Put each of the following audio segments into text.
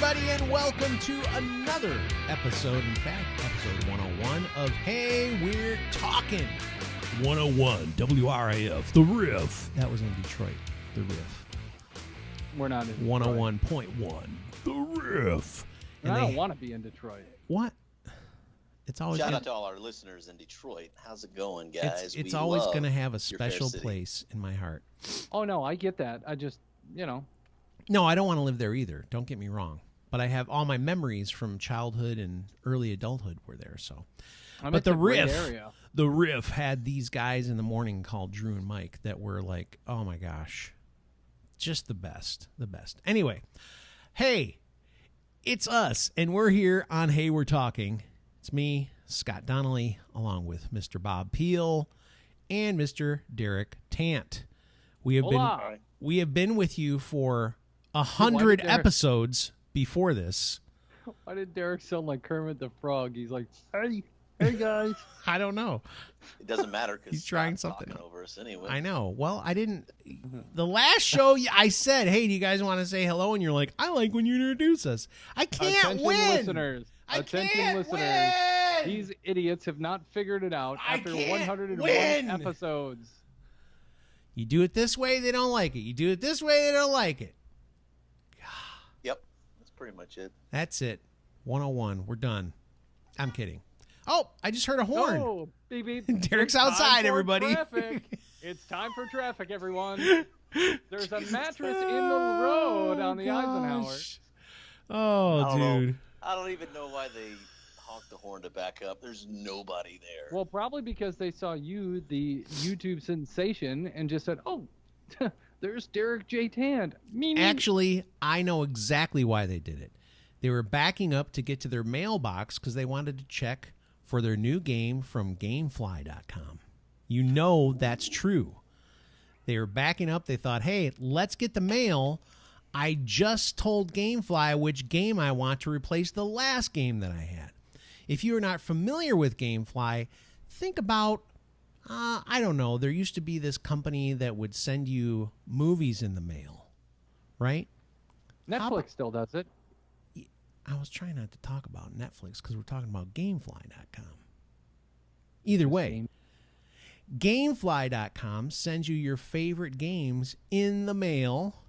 everybody, and welcome to another episode, in fact, episode 101 of Hey, We're Talking. 101 WRAF, The Riff. That was in Detroit, The Riff. We're not in Detroit. 101.1, The Riff. And I don't want to be in Detroit. What? It's always Shout out to all our listeners in Detroit. How's it going, guys? It's always going to have a special place in my heart. Oh, no, I get that. I just, No, I don't want to live there either. Don't get me wrong. But I have all my memories from childhood and early adulthood were there. So, but the Riff had these guys in the morning called Drew and Mike that were like, oh my gosh, just the best. Anyway, hey, it's us, and we're here on Hey, We're Talking. It's me, Scott Donnelly, along with Mr. Bob Peel and Mr. Derek Tant. We have been with you for 100 episodes before this. Why did Derek sound like Kermit the Frog? He's like, hey guys. I don't know. It doesn't matter because he's trying something over us anyway. I know. Well, I didn't. The last show, I said, "Hey, do you guys want to say hello?" And you're like, "I like when you introduce us." I can't win. Attention listeners. Win. These idiots have not figured it out after 101 episodes. You do it this way, they don't like it. You do it this way, they don't like it. Yep, that's pretty much it. That's it. 101. We're done. I'm kidding. Oh, I just heard a horn. Oh, beep, beep. Derek's outside, everybody. It's time for traffic, everyone. There's a mattress in the road on the Eisenhower. Oh, dude. I don't even know why they honked the horn to back up. There's nobody there. Well, probably because they saw you, the YouTube sensation, and just said, oh, there's Derek J. Tant. Actually, I know exactly why they did it. They were backing up to get to their mailbox because they wanted to check for their new game from Gamefly.com. You know that's true. They were backing up. They thought, hey, let's get the mail. I just told Gamefly which game I want to replace the last game that I had. If you are not familiar with Gamefly, think about, I don't know, there used to be this company that would send you movies in the mail, right? Netflix still does it. I was trying not to talk about Netflix because we're talking about Gamefly.com. Either way, Gamefly.com sends you your favorite games in the mail.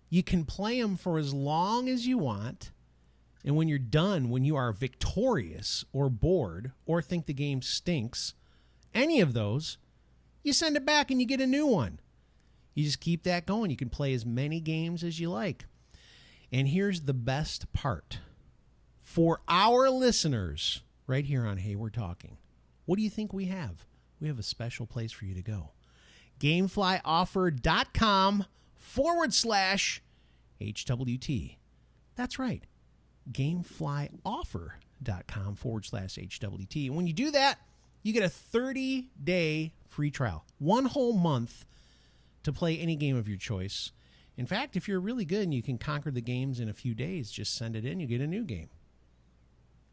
You can play them for as long as you want. And when you're done, when you are victorious or bored or think the game stinks, any of those, you send it back and you get a new one. You just keep that going. You can play as many games as you like. And here's the best part. For our listeners, right here on Hey, We're Talking, what do you think we have? We have a special place for you to go. GameflyOffer.com/HWT. That's right. GameflyOffer.com/HWT. And when you do that, you get a 30-day free trial. 1 whole month to play any game of your choice. In fact, if you're really good and you can conquer the games in a few days, just send it in, you get a new game.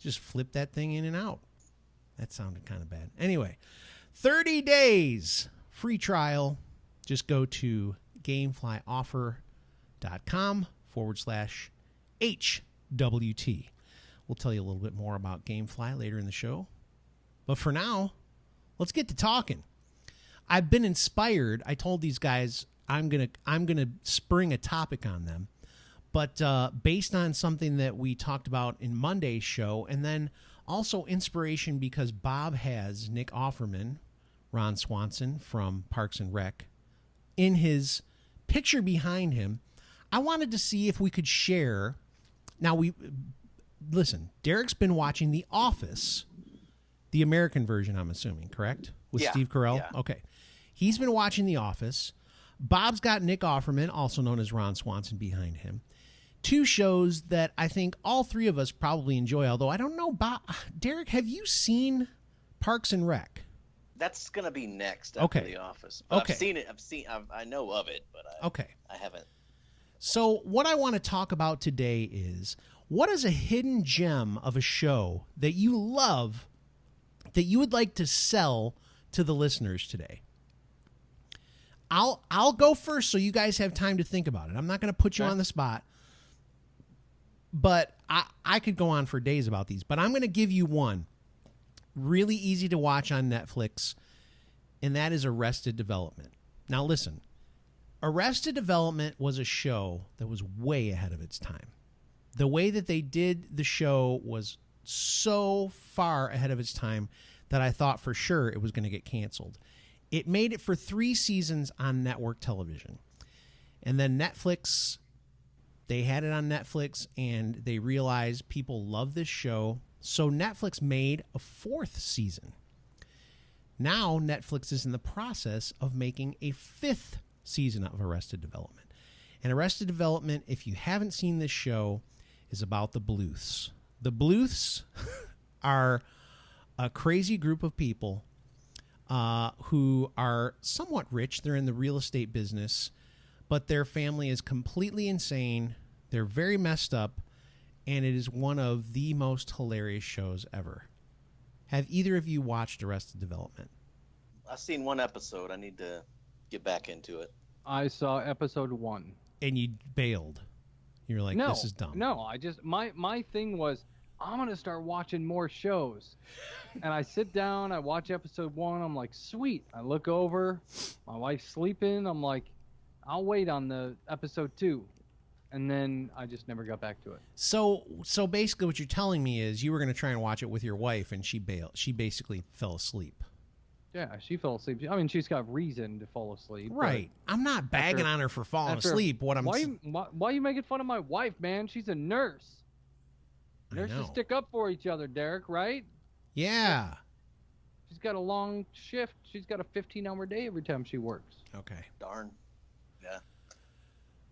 Just flip that thing in and out. That sounded kind of bad. Anyway, 30 days free trial. Just go to GameflyOffer.com/HWT. We'll tell you a little bit more about Gamefly later in the show. But for now, let's get to talking. I've been inspired. I told these guys I'm gonna spring a topic on them, but based on something that we talked about in Monday's show, and then also inspiration because Bob has Nick Offerman, Ron Swanson from Parks and Rec, in his picture behind him. I wanted to see if we could share. Now listen. Derek's been watching The Office, the American version, I'm assuming, correct? With Steve Carell. Yeah. Okay, he's been watching The Office. Bob's got Nick Offerman, also known as Ron Swanson, behind him. 2 shows that I think all 3 of us probably enjoy, although I don't know, Bob, Derek, have you seen Parks and Rec? That's going to be next after The Office. But okay. I've seen it. I know of it, but I haven't. So what I want to talk about today is, what is a hidden gem of a show that you love that you would like to sell to the listeners today? I'll go first so you guys have time to think about it. I'm not going to put you on the spot. But I could go on for days about these, but I'm going to give you one really easy to watch on Netflix, and that is Arrested Development. Now, listen, Arrested Development was a show that was way ahead of its time. The way that they did the show was so far ahead of its time that I thought for sure it was going to get canceled. It made it for 3 seasons on network television. And then Netflix, they had it on Netflix, and they realized people love this show. So Netflix made a 4th season. Now Netflix is in the process of making a 5th season of Arrested Development. And Arrested Development, if you haven't seen this show, is about the Bluths. The Bluths are a crazy group of people who are somewhat rich. They're in the real estate business, but their family is completely insane. They're very messed up, and it is one of the most hilarious shows ever. Have either of you watched Arrested Development? I've seen 1 episode. I need to get back into it. I saw episode 1. And you bailed. You're like, No, this is dumb. No, I just my thing was I'm gonna start watching more shows, and I sit down, I watch episode 1. I'm like, sweet. I look over, my wife's sleeping. I'm like, I'll wait on the episode 2, and then I just never got back to it. So basically, what you're telling me is you were going to try and watch it with your wife, and she bailed. She basically fell asleep. Yeah, she fell asleep. I mean, she's got reason to fall asleep. Right. I'm not bagging on her for falling asleep. Why are you making fun of my wife, man? She's a nurse. Nurses stick up for each other, Derek, right? Yeah. She's got a long shift. She's got a 15-hour day every time she works. Okay. Darn. Yeah.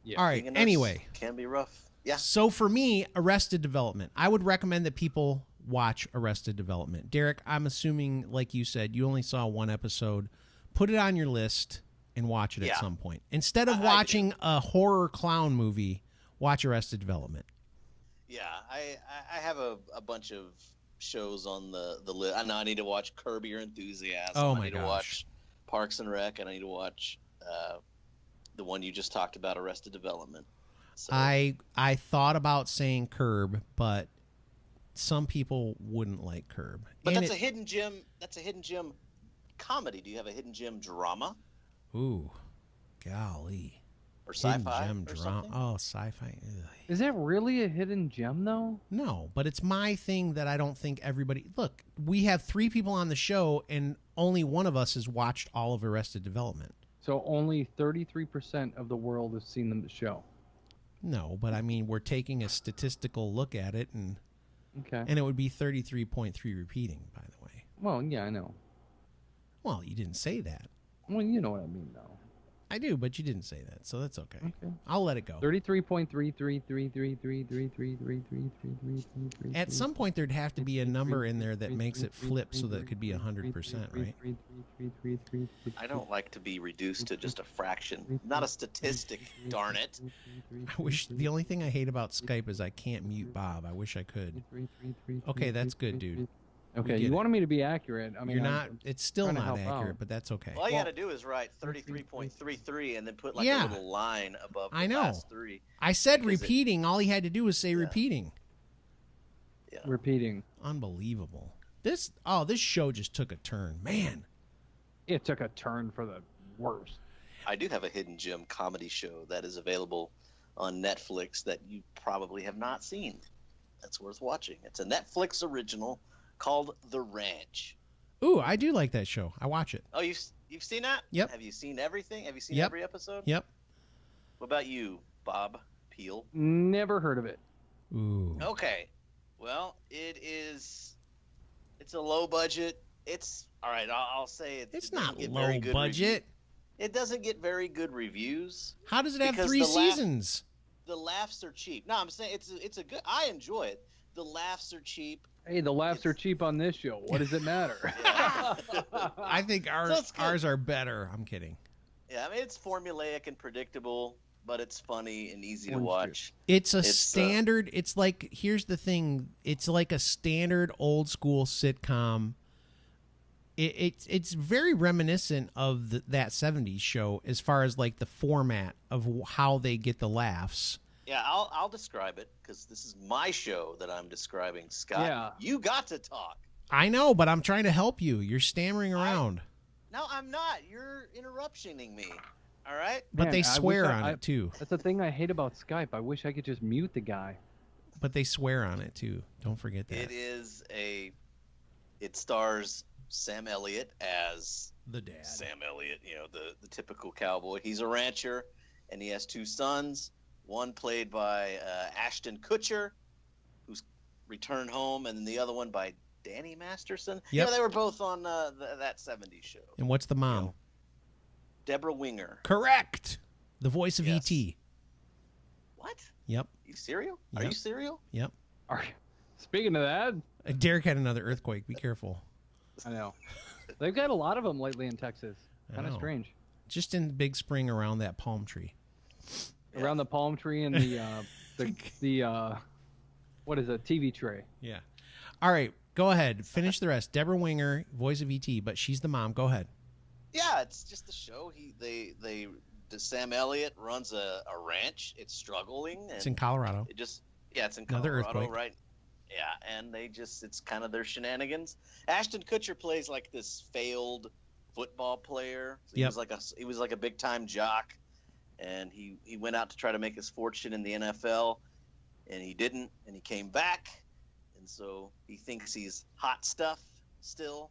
Yeah. All right. Anyway. Can be rough. Yeah. So for me, Arrested Development. I would recommend that people watch Arrested Development. Derek, I'm assuming, like you said, you only saw 1 episode. Put it on your list and watch it at some point. Instead of watching a horror clown movie, watch Arrested Development. Yeah, I have a bunch of shows on the list. I know I need to watch Curb Your Enthusiasm. Oh I my need gosh. to watch Parks and Rec, and I need to watch the one you just talked about, Arrested Development. So, I thought about saying Curb, but some people wouldn't like Curb. but that's a hidden gem. That's a hidden gem comedy. Do you have a hidden gem drama Ooh, golly. or Hidden sci-fi gem or drama. something? Oh, sci-fi. Ugh. Is that really a hidden gem, though? No, but it's my thing that I don't think everybody... Look, we have 3 people on the show, and only one of us has watched all of Arrested Development. So only 33% of the world has seen the show. No, but I mean, we're taking a statistical look at it, and Okay. it would be 33.3 repeating, by the way. Well, yeah, I know. Well, you didn't say that. Well, you know what I mean, though. I do, but you didn't say that, so that's okay. Okay. I'll let it go. 33.33333333333. At some point, there'd have to be a number in there that makes it flip so that it could be 100%, right? I don't like to be reduced to just a fraction, not a statistic. Darn it! I wish... The only thing I hate about Skype is I can't mute Bob. I wish I could. Okay, that's good, dude. Okay, get you it. wanted me to be accurate. I mean, You're not... It's still trying to not help accurate, out. but that's okay. All you got to do is write 33.33 and then put like Yeah. a little line above the I know. last 3. I said Because repeating. All he had to do was say repeating. Yeah. Repeating. Unbelievable. This show just took a turn. Man. It took a turn for the worst. I do have a hidden gem comedy show that is available on Netflix that you probably have not seen. That's worth watching. It's a Netflix original called The Ranch. Ooh, I do like that show. I watch it. Oh, you've seen that? Yep. Have you seen everything? Have you seen Yep. every episode? Yep. What about you, Bob Peel? Never heard of it. Ooh. Okay. Well, it's a low budget. It's all right. I'll say it. It's it doesn't not get low very good budget. It doesn't get very good reviews. How does it have Because 3 the laugh- seasons? The laughs are cheap. No, I'm saying it's a good. I enjoy it. The laughs are cheap. Hey, the laughs are cheap on this show. What does it matter? I think it's good. ours are better. I'm kidding. Yeah, I mean it's formulaic and predictable, but it's funny and easy to Orange watch. It's a It's, standard. It's like, here's the thing. It's like a standard old school sitcom. It's very reminiscent of that 70s show as far as like the format of how they get the laughs. Yeah, I'll describe it because this is my show that I'm describing. Scott, Yeah. you got to talk. I know, but I'm trying to help you. You're stammering around. No, I'm not. You're interruptioning me. All right. But Man, they I swear wish on it too. That's the thing I hate about Skype. I wish I could just mute the guy. But they swear on it too. Don't forget that. It stars Sam Elliott as The dad. Sam Elliott, the typical cowboy. He's a rancher, and he has two sons. One played by Ashton Kutcher, who's returned home, and then the other one by Danny Masterson. Yep. They were both on that 70s show. And what's the mom? Deborah Winger. Correct. The voice of Yes. E.T. What? Yep. You serial? Yep. Are you serial? Yep. Speaking of that, Derek had another earthquake. Be careful. I know. They've got a lot of them lately in Texas. I Kind of know. strange. Just in Big Spring around that palm tree. Yeah. Around the palm tree and the what is it, TV tray. Yeah. All right. Go ahead. Finish the rest. Deborah Winger, voice of E.T., but she's the mom. Go ahead. Yeah, it's just a show. Sam Elliott runs a ranch. It's struggling. And It's in Colorado. it's in Another Colorado, earthquake. right? Yeah, and it's kind of their shenanigans. Ashton Kutcher plays like this failed football player. So Yep. He was like a big time jock, and he went out to try to make his fortune in the NFL, and he didn't, and he came back, and so he thinks he's hot stuff still,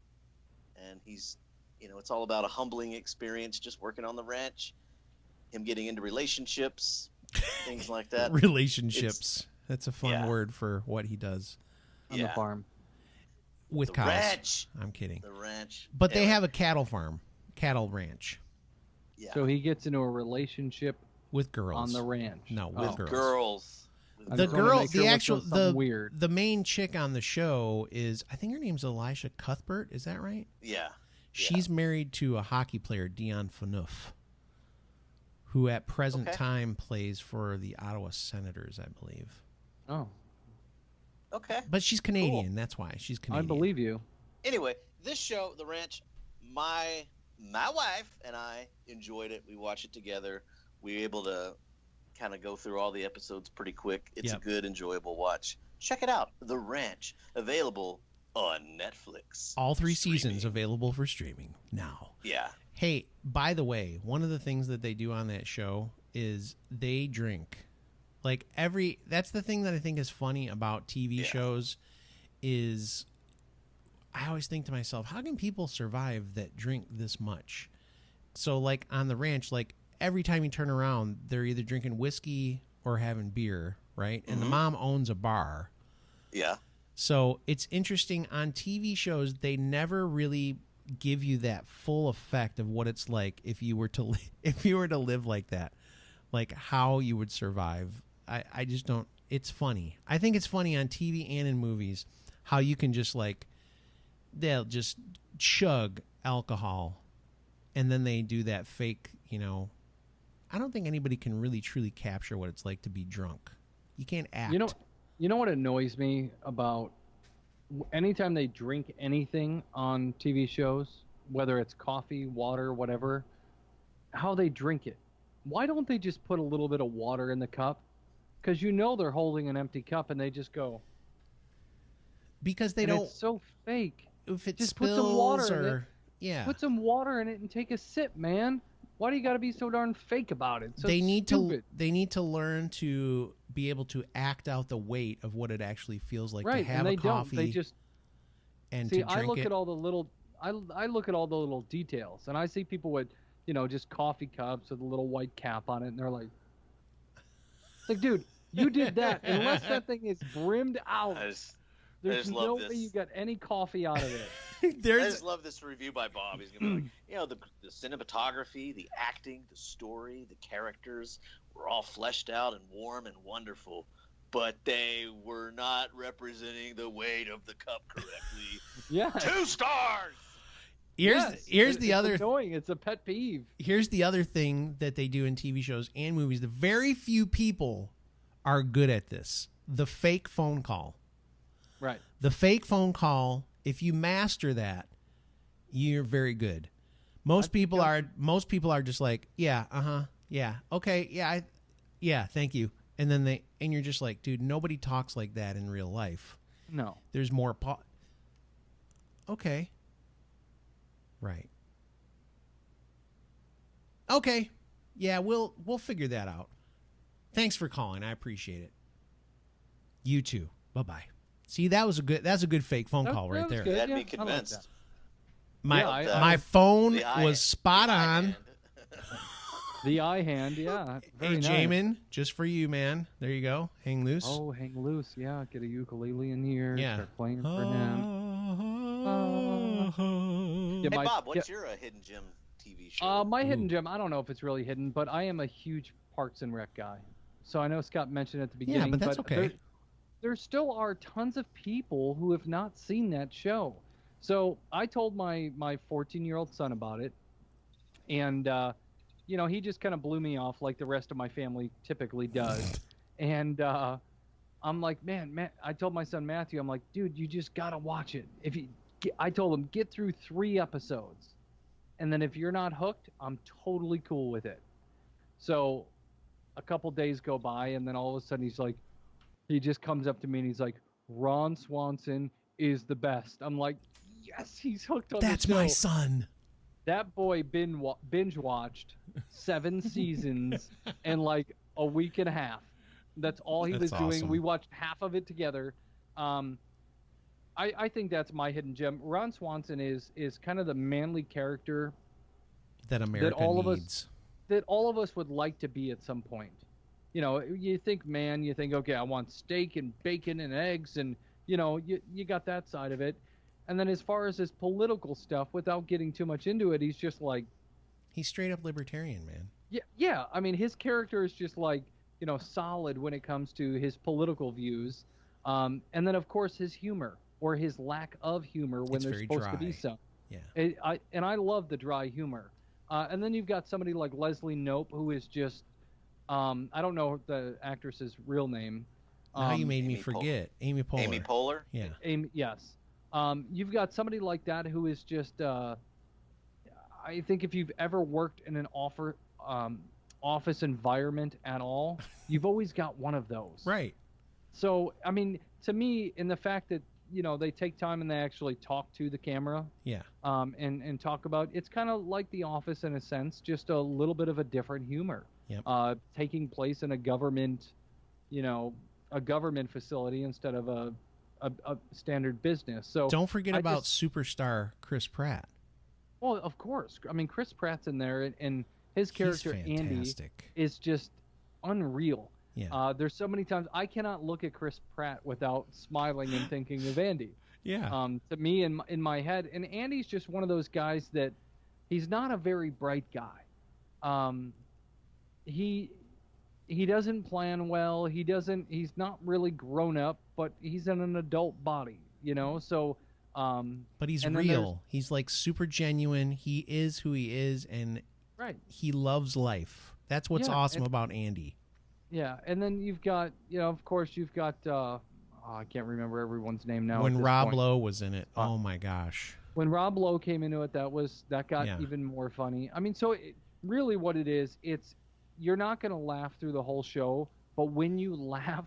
and he's, it's all about a humbling experience just working on the ranch, him getting into relationships, things like that. Relationships. That's a fun Yeah. word for what he does On the farm. with The cows. ranch. I'm kidding. The ranch. But they Anyway, have a cattle farm, cattle ranch yeah. So he gets into a relationship with girls. on the ranch. No, with Oh. girls. girls. I The just wanna girl, make sure the it actual, wasn't something the weird. the main chick on the show is, I think her name's Elisha Cuthbert. Is that right? Yeah. She's married to a hockey player, Dion Phaneuf, who at present Okay. time plays for the Ottawa Senators, I believe. Oh, Okay. But she's Canadian. That's why she's I Canadian. believe you. Anyway, this show, The Ranch, my wife and I enjoyed it. We watched it together. We were able to kind of go through all the episodes pretty quick. It's Yep. a good, enjoyable watch. Check it out. The Ranch, available on Netflix. All 3 Streaming. seasons available for streaming now. Yeah. Hey, by the way, one of the things that they do on that show is they drink. Like that's the thing that I think is funny about TV Yeah. shows is I always think to myself, how can people survive that drink this much? So like on the ranch, like every time you turn around, they're either drinking whiskey or having beer, right? And the Mhm. mom owns a bar. Yeah. So it's interesting on TV shows, they never really give you that full effect of what it's like if you were to if you were to live like that, like how you would survive. I just don't. It's funny. I think it's funny on TV and in movies how you can just like they'll just chug alcohol, and then they do that fake. I don't think anybody can really truly capture what it's like to be drunk. You can't act. You know what annoys me about anytime they drink anything on TV shows, whether it's coffee, water, whatever, how they drink it. Why don't they just put a little bit of water in the cup? Because they're holding an empty cup and they just go. because they And don't. It's so fake. If it just put spills some water in or it. yeah, Put some water in it and take a sip, man. Why do you got to be so darn fake about it? So they need stupid. to learn to be able to act out the weight of what it actually feels like right, to have and they a coffee don't. They just and see. to drink I look it. at all the little. I look at all the little details, and I see people with just coffee cups with a little white cap on it, and they're like, "It's like, dude, you did that. Unless that thing is brimmed out, I just there's love no this. way you got any coffee out of it." I There's just love this review by Bob. He's gonna be like, the cinematography, the acting, the story, the characters were all fleshed out and warm and wonderful, but they were not representing the weight of the cup correctly. Yeah. 2 stars. here's the it's other annoying. It's a pet peeve. here's the other thing that they do in TV shows and movies. The very few people are good at this. The fake phone call. Right. The fake phone call, if you master that, you're very good. Most people are just like, yeah, yeah, okay, yeah, yeah, thank you. And then and you're just like, dude, nobody talks like that in real life. No. There's more okay. Right. Okay. Yeah, we'll figure that out. Thanks for calling. I appreciate it. You too. Bye-bye. See, that's a good fake phone call right there. You had me I like convinced. that. My phone The was spot the eye on. hand. The eye hand, yeah. Very Hey, nice. Jamin, just for you, man. There you go. Hang loose. Oh, hang loose, yeah. Get a ukulele in here. Yeah. Start playing for him. Hey, my- Bob, what's your hidden gem TV show? My hidden gem, I don't know if it's really hidden, but I am a huge Parks and Rec guy. So I know Scott mentioned at the beginning. Yeah, but that's okay. There still are tons of people who have not seen that show. So I told my 14-year-old son about it, and he just kind of blew me off like the rest of my family typically does. And I'm like, man, I told my son Matthew, I'm like, dude, you just gotta watch it. I told him, get through 3 episodes, and then if you're not hooked, I'm totally cool with it. So a couple days go by, and then all of a sudden he just comes up to me and he's like, Ron Swanson is the best. I'm like, yes, he's hooked on That's the show. my son. That boy binge watched 7 seasons in like a week and a half. That's all he was doing. Awesome. We watched half of it together. I think that's my hidden gem. Ron Swanson is kind of the manly character That America needs. that all of us would like to be at some point. You think man, you think, okay, I want steak and bacon and eggs, and you got that side of it. And then as far as his political stuff, without getting too much into it, he's just like, He's straight up libertarian, man. yeah. I mean, his character is just like, solid when it comes to his political views. And then of course his humor, or his lack of humor when It's there's very supposed to be dry. some. Yeah. I love the dry humor. And then you've got somebody like Leslie Knope, who is just, I don't know the actress's real name. Now you made me Amy forget. Amy Poehler. Amy Poehler? Yeah. Yes. You've got somebody like that who is just, I think if you've ever worked in an office environment at all, you've always got one of those. Right. So, I mean, to me, in the fact that, they take time and they actually talk to the camera, Yeah. and talk about, it's kind of like The Office in a sense, just a little bit of a different humor. Yep. Taking place in a government facility instead of a standard business. So Don't forget I about superstar Chris Pratt. well, of course. I mean, Chris Pratt's in there, and his character He's Andy fantastic. is just unreal. Yeah. There's so many times I cannot look at Chris Pratt without smiling and thinking of Andy. Yeah. To me, in my head, and Andy's just one of those guys that he's not a very bright guy. He doesn't plan well. He's not really grown up, but he's in an adult body, So, But he's and then real. He's like super genuine. He is who he is, and right. he loves life. That's what's Yeah, awesome about Andy. Yeah, and then you've got, of course, you've got, I can't remember everyone's name now. When at this Rob point. Lowe was in it, oh my gosh. When Rob Lowe came into it, that got Yeah. even more funny. I mean, so really what it is, you're not going to laugh through the whole show, but when you laugh,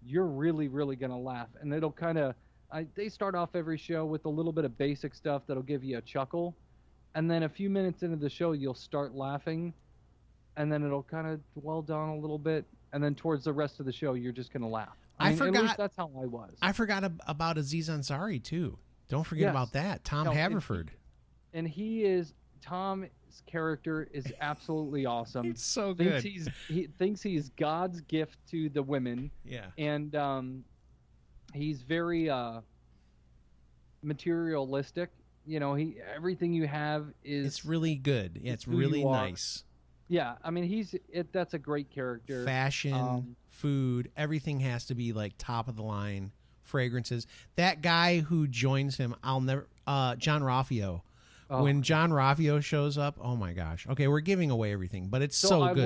you're really, really going to laugh. And it'll kind of, they start off every show with a little bit of basic stuff that'll give you a chuckle. And then a few minutes into the show, you'll start laughing. And then it'll kind of dwell down a little bit. And then towards the rest of the show, you're just going to laugh. I mean, forgot- At least that's how I was. I forgot about Aziz Ansari, too. Don't forget Yes. about that. Tom No, Haverford. And Tom's character is absolutely awesome. It's so Thinks good. he thinks he's God's gift to the women. Yeah. And he's very materialistic. Everything you have is It's really good. Yeah, it's who really you are. nice. Yeah, I mean that's a great character. Fashion, food, everything has to be like top of the line. Fragrances. That guy who joins him, I'll never. John Raffio. Oh. When John Raffio shows up, oh my gosh. Okay, we're giving away everything, but it's so I good.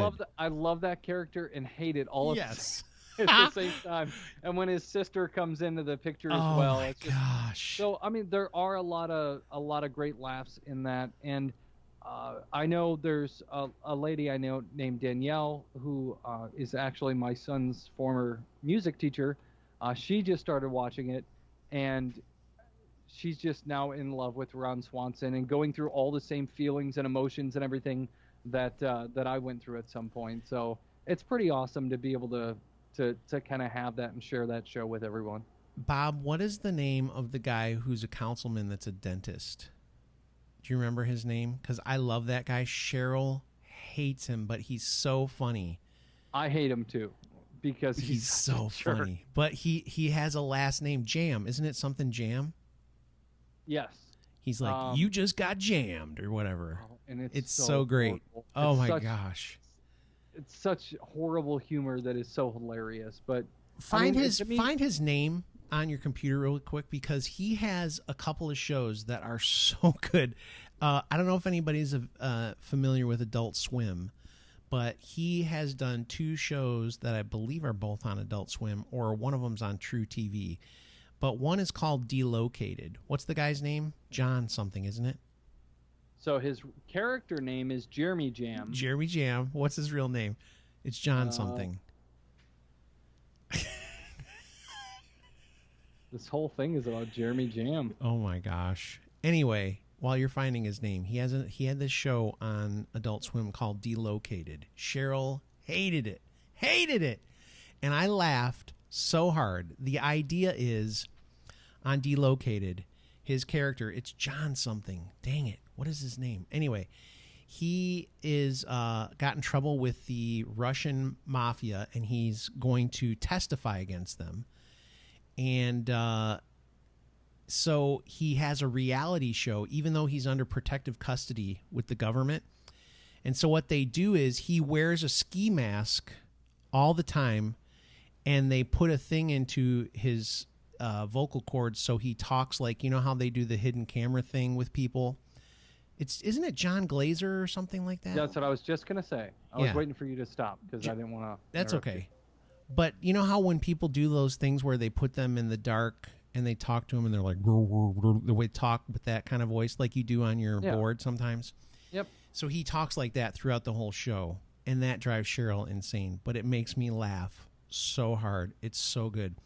love that character and hate it all Yes. at the same time. And when his sister comes into the picture as Oh well, my it's just, gosh. so I mean there are a lot of great laughs in that, and I know there's a lady I know named Danielle who is actually my son's former music teacher. She just started watching it, and she's just now in love with Ron Swanson and going through all the same feelings and emotions and everything that I went through at some point. So it's pretty awesome to be able to kind of have that and share that show with everyone. Bob, what is the name of the guy who's a councilman that's a dentist? Do you remember his name? Because I love that guy. Cheryl hates him, but he's so funny. I hate him too because he's so funny. But he has a last name, Jam. Isn't it something Jam? Yes. He's like, you just got jammed or whatever. And it's so great. Oh my gosh. It's such horrible humor that is so hilarious. But find his name on your computer real quick, because he has a couple of shows that are so good. I don't know if anybody's familiar with Adult Swim, but he has done 2 shows that I believe are both on Adult Swim, or one of them's on True TV. But one is called Delocated. What's the guy's name? John something, isn't it? So his character name is Jeremy Jam. Jeremy Jam. What's his real name? It's John something. This whole thing is about Jeremy Jam. Oh my gosh. Anyway, while you're finding his name, he had this show on Adult Swim called Delocated. Cheryl hated it. And I laughed so hard. The idea is, on Delocated, his character, it's John something. Dang it. What is his name? Anyway, he is got in trouble with the Russian mafia, and he's going to testify against them. And so he has a reality show, even though he's under protective custody with the government. And so what they do is he wears a ski mask all the time, and they put a thing into his vocal cords so he talks like, you know how they do the hidden camera thing with people? Isn't it John Glazer or something like that? That's what I was just going to say. I was waiting for you to stop because I didn't want to. That's okay. But you know how when people do those things where they put them in the dark and they talk to them and they're like, the way they talk with that kind of voice like you do on your board sometimes? Yep. So he talks like that throughout the whole show, and that drives Cheryl insane. But it makes me laugh so hard. It's so good.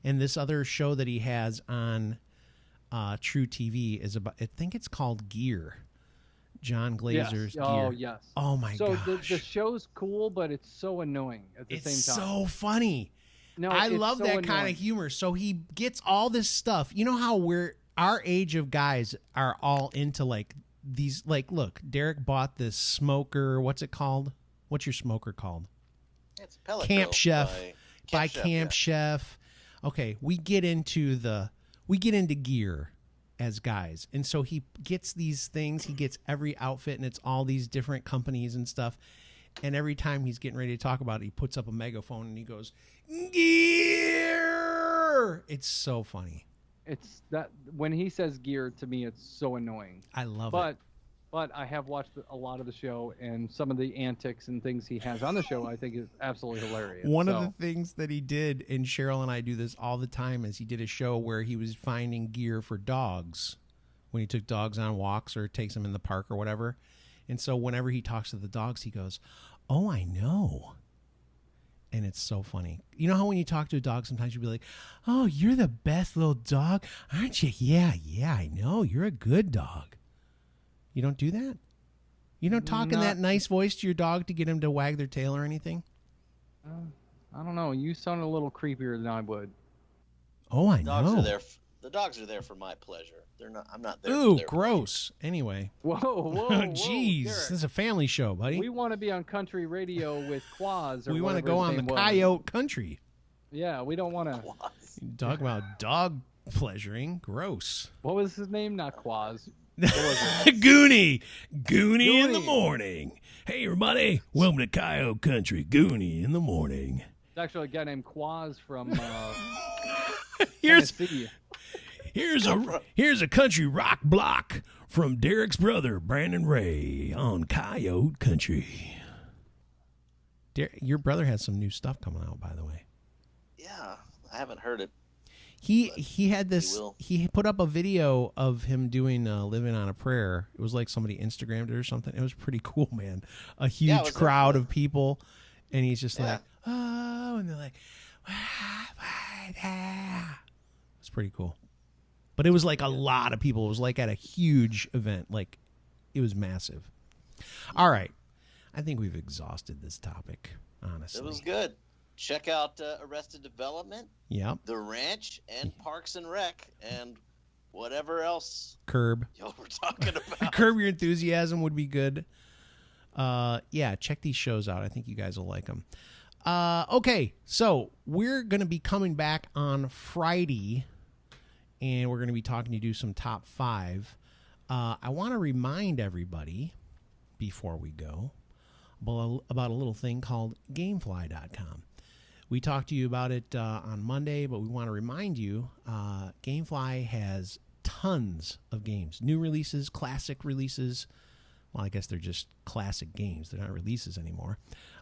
And this other show that he has on True TV is about, I think it's called Gear. John Glazer's Gear. Oh, yes. Oh, my gosh. So the show's cool, but it's so annoying at the same time. It's so funny. No, I love that kind of humor. So he gets all this stuff. You know how our age of guys are all into like these, like, look, Derek bought this smoker. What's it called? What's your smoker called? It's Pelico Camp Chef by Camp yeah. Chef. Okay, we get into gear as guys. And so he gets these things, he gets every outfit, and it's all these different companies and stuff. And every time he's getting ready to talk about it, he puts up a megaphone and he goes, Gear! It's so funny. It's that when he says gear, to me, it's so annoying. I love it. But I have watched a lot of the show, and some of the antics and things he has on the show I think is absolutely hilarious. One of the things that he did, and Cheryl and I do this all the time, is he did a show where he was finding gear for dogs when he took dogs on walks or takes them in the park or whatever. And so whenever he talks to the dogs, he goes, oh, I know. And it's so funny. You know how when you talk to a dog, sometimes you'll be like, oh, you're the best little dog, aren't you? Yeah, I know. You're a good dog. You don't do that? You don't talk in that nice voice to your dog to get him to wag their tail or anything? I don't know. You sound a little creepier than I would. Oh, I know. The dogs are there for my pleasure. They're not. I'm not there. Ooh, gross. Anyway. Whoa, jeez. This is a family show, buddy. We want to be on country radio with Quaz. We want to go on the Coyote Country. Yeah, we don't want to. Talk about dog pleasuring. Gross. What was his name? Not Quaz. Goonie in the morning. Hey, everybody. Welcome to Coyote Country. Goonie in the morning. It's actually a guy named Quaz from Tennessee. Here's a country rock block from Derek's brother, Brandon Ray, on Coyote Country. Derek, your brother has some new stuff coming out, by the way. Yeah, I haven't heard it. He had this. will. He put up a video of him doing "Living on a Prayer." It was like somebody Instagrammed it or something. It was pretty cool, man. A huge crowd of people, and he's just like, "Oh," and they're like, it's pretty cool. But it was like a lot of people. It was like at a huge event. Like it was massive. All right, I think we've exhausted this topic. Honestly, It was good. Check out Arrested Development, Yep. The Ranch, and Parks and Rec, and whatever else Curb. y'all were talking about. Curb Your Enthusiasm would be good. Yeah, check these shows out. I think you guys will like them. Okay, so we're going to be coming back on Friday, and we're going to be talking to do some top 5. I want to remind everybody before we go about a little thing called Gamefly.com. We talked to you about it on Monday, but we want to remind you, Gamefly has tons of games. New releases, classic releases. Well, I guess they're just classic games. They're not releases anymore.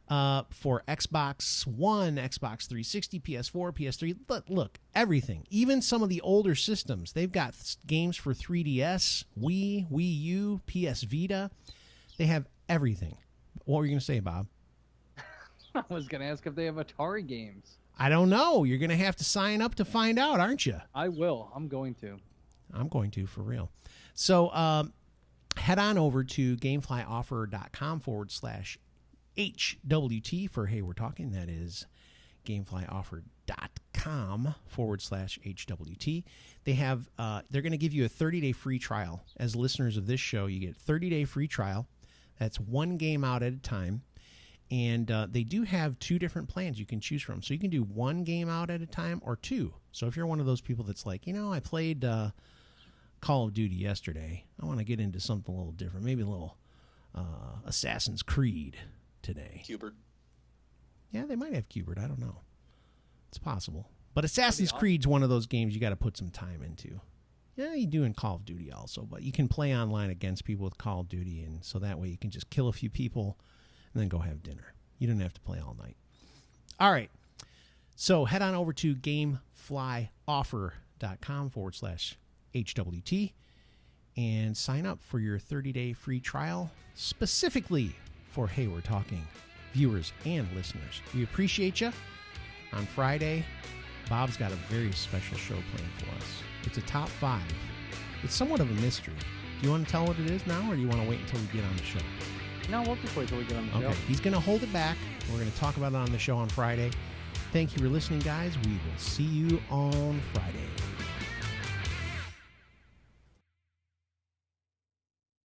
For Xbox One, Xbox 360, PS4, PS3. Look, everything. Even some of the older systems. They've got games for 3DS, Wii, Wii U, PS Vita. They have everything. What were you going to say, Bob? I was going to ask if they have Atari games. I don't know. You're going to have to sign up to find out, aren't you? I will. I'm going to. I'm going to, for real. So head on over to gameflyoffer.com/HWT for Hey We're Talking. That is gameflyoffer.com/HWT. They have, they're going to give you a 30-day free trial. As listeners of this show, you get 30-day free trial. That's one game out at a time. And they do have 2 different plans you can choose from. So you can do 1 game out at a time or 2. So if you're one of those people that's like, I played Call of Duty yesterday. I want to get into something a little different. Maybe a little Assassin's Creed today. Hubert. Yeah, they might have Qbert. I don't know. It's possible. But Assassin's Creed's one of those games you got to put some time into. Yeah, you do in Call of Duty also. But you can play online against people with Call of Duty. And so that way you can just kill a few people and then go have dinner. You don't have to play all night. All right. So head on over to gameflyoffer.com/HWT and sign up for your 30-day free trial specifically for Hey We're Talking viewers and listeners. We appreciate you. On Friday, Bob's got a very special show planned for us. It's a top 5. It's somewhat of a mystery. Do you want to tell what it is now, or do you want to wait until we get on the show? No, we'll just wait till we get on the show. Okay, he's going to hold it back. We're going to talk about it on the show on Friday. Thank you for listening, guys. We will see you on Friday.